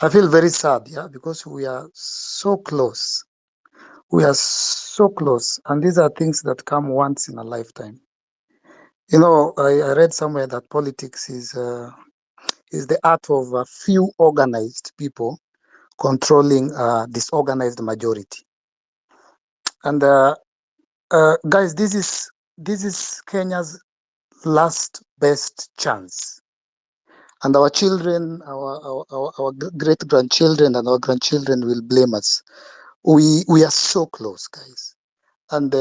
I feel very sad, yeah, because we are so close. We are so close, and these are things that come once in a lifetime. You know, I read somewhere that politics is the art of a few organized people controlling a disorganized majority. And guys, this is Kenya's last best chance. And our children, our great grandchildren and our grandchildren will blame us. We are so close, guys. And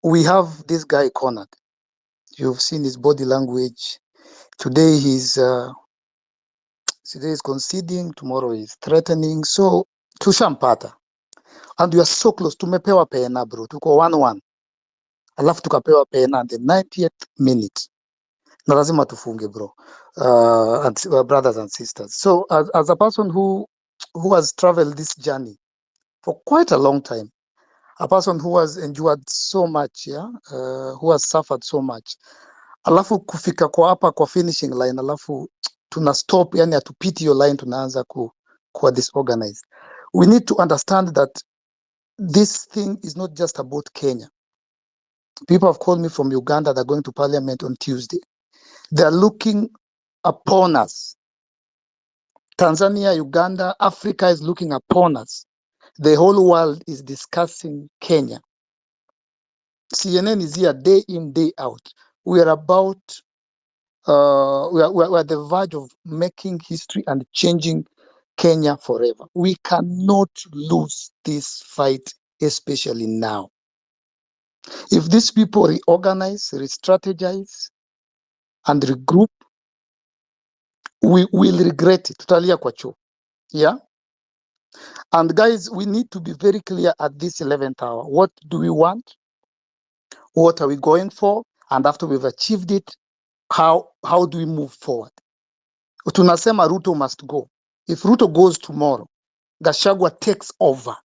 we have this guy cornered. You've seen his body language. Today he's conceding, tomorrow he's threatening. So tushampata. And we are so close. Tumepewa pena bro. Tuko 1-1. Alafu tukapewa pena the 90th minute. Na lazima tufunge bro. Brothers and sisters. So as a person who has traveled this journey for quite a long time, a person who has endured so much, yeah, who has suffered so much, alafu kufika kwa hapa kwa finishing line, alafu tuna stop, yani atupiti your line, tunaanza kuwa disorganized. We need to understand that this thing is not just about Kenya. People have called me from Uganda. They're going to parliament on Tuesday. They're looking upon us. Tanzania, Uganda, Africa is looking upon us. The whole world is discussing Kenya. CNN is here day in, day out. We are about, we're at the verge of making history and changing Kenya forever. We cannot lose this fight, especially now. If these people reorganize, re-strategize, and regroup, we will regret it. Tutalia kwa choo. Yeah? And guys, we need to be very clear at this 11th hour. What do we want? What are we going for? And after we've achieved it, how do we move forward? Tunasema Ruto must go. If Ruto goes tomorrow, Gachagua takes over.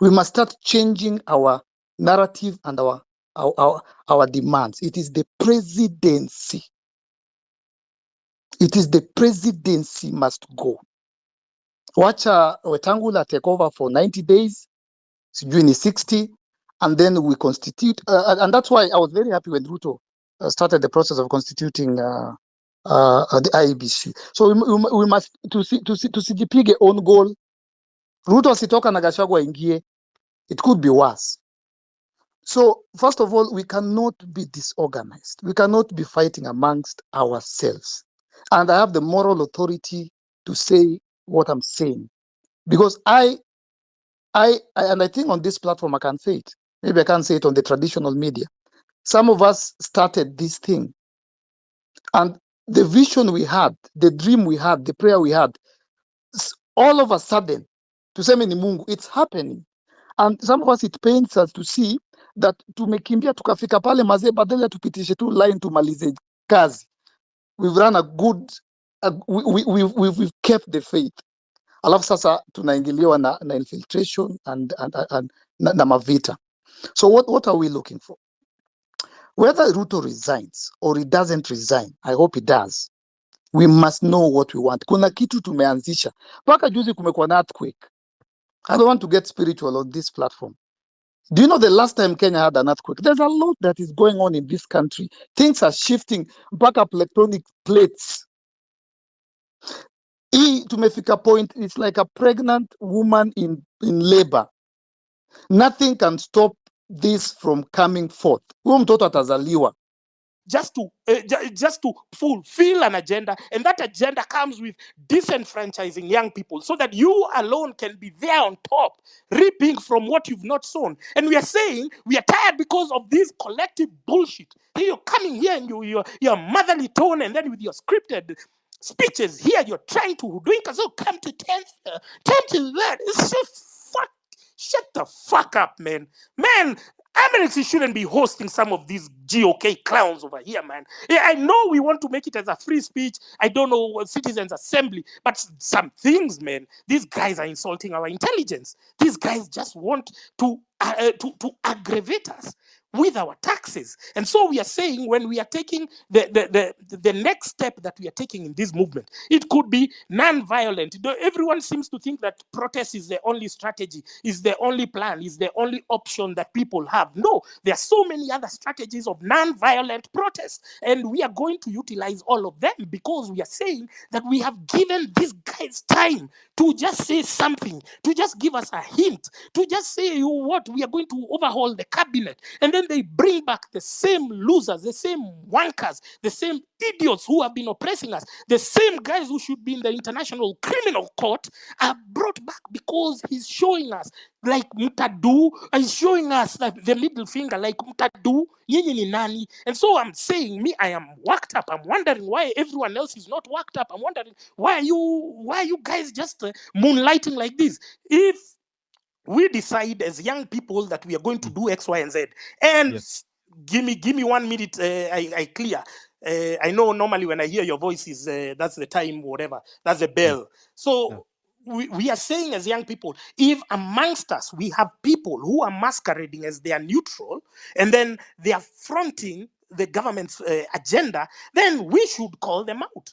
We must start changing our narrative and our demands. It is the presidency. It is the presidency must go. Wacha Wetangula take over for 90 days, sijui ni 60, and then we constitute. And that's why I was very happy when Ruto started the process of constituting the IEBC. So we must tusijipige own goal. Ruto asitoka na Gachagua ingie. It could be worse. So first of all, we cannot be disorganized. We cannot be fighting amongst ourselves. And I have the moral authority to say what I'm saying, because I think on this platform I can say it. Maybe I can't say it on the traditional media. Some of us started this thing, and the vision we had, the dream we had, the prayer we had, all of a sudden, tuseme ni Mungu, it's happening. And some of us, it pains us to see that tumekimbia tukafika pale mazee, badala tupitishe tu line tumalize kazi. We've run a good, we've kept the faith. Alafu sasa tunaingiliwa na infiltration and na mavita. So what are we looking for? Whether Ruto resigns or he doesn't resign, I hope he does. We must know what we want. Kuna kitu tumeanzisha. Paka juzi kumekuwa na earthquake. I don't want to get spiritual on this platform. Do you know the last time Kenya had an earthquake? There's a lot that is going on in this country. Things are shifting. Back up electronic plates. Tumefika point, it's like a pregnant woman in labor. Nothing can stop this from coming forth. Huyo mtoto atazaliwa. Just to fulfill an agenda, and that agenda comes with disenfranchising young people so that you alone can be there on top, reaping from what you've not sown. And we are saying we are tired because of this collective bullshit. You're coming here and your motherly tone, and then with your scripted speeches here, you're trying to doing so come to 10th, to that. It's just shut the fuck up, man. Emirates shouldn't be hosting some of these GOK clowns over here, man. Yeah, I know we want to make it as a free speech. I don't know what citizens assembly, but some things, man. These guys are insulting our intelligence. These guys just want to aggravate us. with our taxes. And so we are saying, when we are taking the next step that we are taking in this movement, it could be non-violent. Everyone seems to think that protest is the only strategy, is the only plan, is the only option that people have. No, there are so many other strategies of non-violent protest, and we are going to utilize all of them, because we are saying that we have given these guys time to just say something, to just give us a hint, to just say, you what, we are going to overhaul the cabinet, and then they bring back the same losers, the same wankers, the same idiots who have been oppressing us, the same guys who should be in the International Criminal Court are brought back, because he's showing us like mtadu, he's showing us that the middle finger, like mtadu, nyinyi ni nani. And so I'm saying, me, I am worked up. I'm wondering why everyone else is not worked up. I'm wondering why are you guys just moonlighting like this? If we decide as young people that we are going to do X, Y, and Z, and Yes. give me 1 minute, I clear. I know normally when I hear your voice is that's the time, whatever, that's the bell. So we are saying as young people, if amongst us we have people who are masquerading as they are neutral, and then they are fronting the government's agenda, then we should call them out.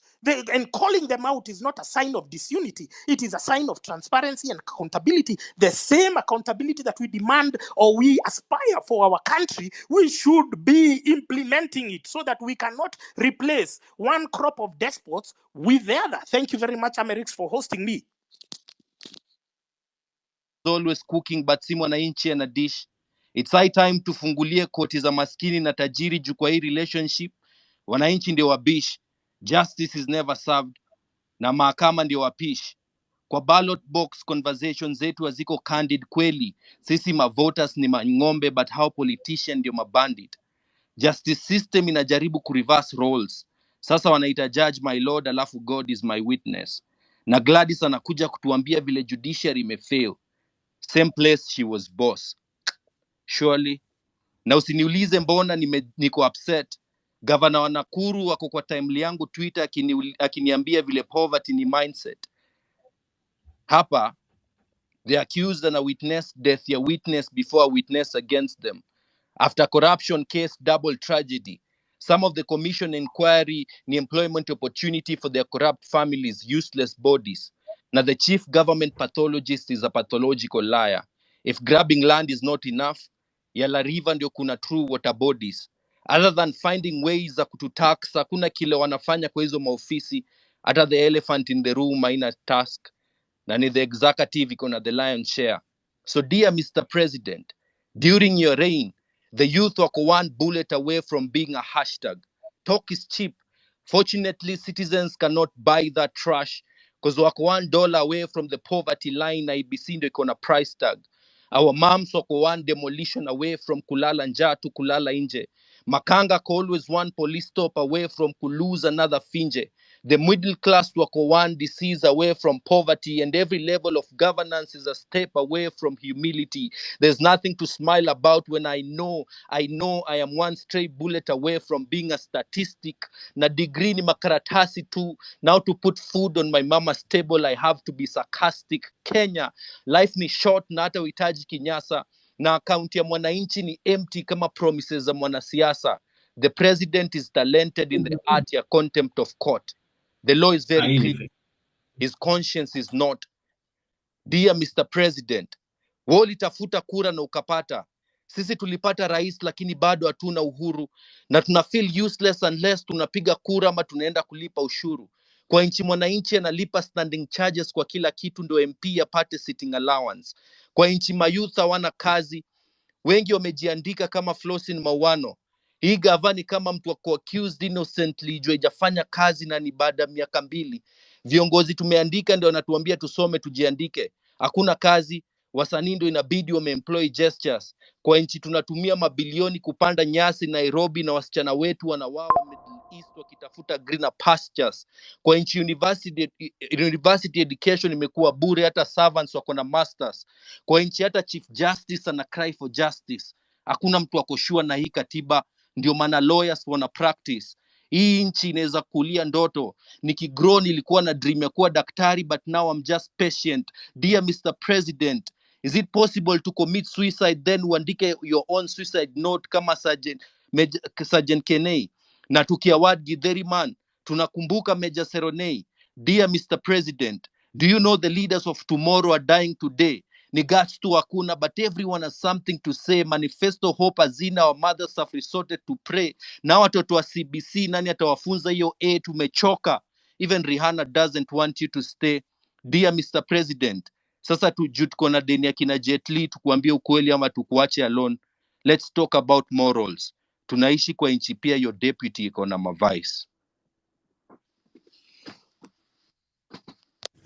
And calling them out is not a sign of disunity. It is a sign of transparency and accountability. The same accountability that we demand or we aspire for our country, we should be implementing it, so that we cannot replace one crop of despots with the other. Thank you very much, Amerix, for hosting me. Always cooking, but si mwananchi ana dish. It's high time tufungulie koti za maskini na tajiri juu kwa hii relationship. Wananchi ndio wabish. Justice is never served. Na mahakama ndio wapish. Kwa ballot box conversations zetu haziko candid kweli. Sisi voters ni mang'ombe, but how politician ndio mabandit. Justice system inajaribu kureverse roles. Sasa wanaita judge my lord, alafu God is my witness. Na Gladys anakuja kutuambia vile judiciary imefail. Same place she was boss. Surely. Na usiniulize mbona niko upset. Governor wa Nakuru wako kwa time yangu Twitter akiniambia vile poverty ni mindset. Hapa, the accused and a witness death ya witness before a witness against them. After corruption case double tragedy. Some of the commission inquiry ni employment opportunity for their corrupt families, useless bodies. Now the chief government pathologist is a pathological liar. If grabbing land is not enough, Yala River ndio kuna true water bodies. Other than finding ways za kututax, hakuna kile wanafanya kwa hizo maofisi. Hata the elephant in the room haina task. Na ni the executive iko na the lion's share. So dear Mr. President, during your reign, the youth were one bullet away from being a hashtag. Talk is cheap. Fortunately, citizens cannot buy that trash because wako $1 away from the poverty line na IBC ndio iko na price tag. Our moms wako one demolition away from kulala njaa to kulala nje. Makanga ko always one police stop away from lose another finje. The middle class wako one disease away from poverty, and every level of governance is a step away from humility. There's nothing to smile about when I know I am one stray bullet away from being a statistic. Na degree ni makaratasi tu. Now to put food on my mama's table, I have to be sarcastic. Kenya, life ni short na hata uhitaji kinyasa. Na akaunti ya mwananchi ni empty kama promises za mwanasiasa. The president is talented in the art ya contempt of court. The law is very clear. His conscience is not. Dear Mr. President, wewe ulitafuta kura na ukapata. Sisi tulipata rais lakini bado hatuna uhuru. Na tuna feel useless unless tunapiga kura ama tunaenda kulipa ushuru. Kwa nchi mwananchi analipa standing charges kwa kila kitu ndio MP apate sitting allowance. Kwa nchi mayouth hawana kazi. Wengi wamejiandika kama Flosin Mawano. Hii gavani kama mtu wako accused innocently juu haijafanya kazi na ni baada miaka 2. Viongozi tumeandika ndio wanatuambia tusome tujiandike. Hakuna kazi, wasanii ndio inabidi wameemploy gestures. Kwa nchi tunatumia mabilioni kupanda nyasi Nairobi na wasichana wetu wanawawa Middle East wakitafuta greener pastures. Kwa nchi university education imekuwa bure, hata servants wako na masters. Kwa nchi hata chief justice ana cry for justice. Hakuna mtu akoshua na hii katiba, ndio maana lawyers wana practice. Hii nchi inaweza kulia ndoto. Nikigrow nilikuwa na dream ya kuwa daktari, but now I'm just patient. Dear Mr. President, Is it possible to commit suicide then uandike your own suicide note kama Sergeant Kenei? Na tukiaward Githeri man, tunakumbuka Major Seronei. Dear Mr. President, do you know the leaders of tomorrow are dying today? Ni guts tu hakuna, but everyone has something to say. Manifesto hope hazina, our mothers have resorted to pray. Na watoto wa CBC, nani atawafunza hiyo A? Tumechoka. Even Rihanna doesn't want you to stay. Dear Mr. President, sasa tuko na deni ya kina Jet Li, tukuambie ukweli ama tukuache alone. Let's talk about morals. Tunaishi kwa nchi pia your deputy iko na mavice.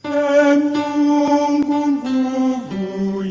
Mungu nguvu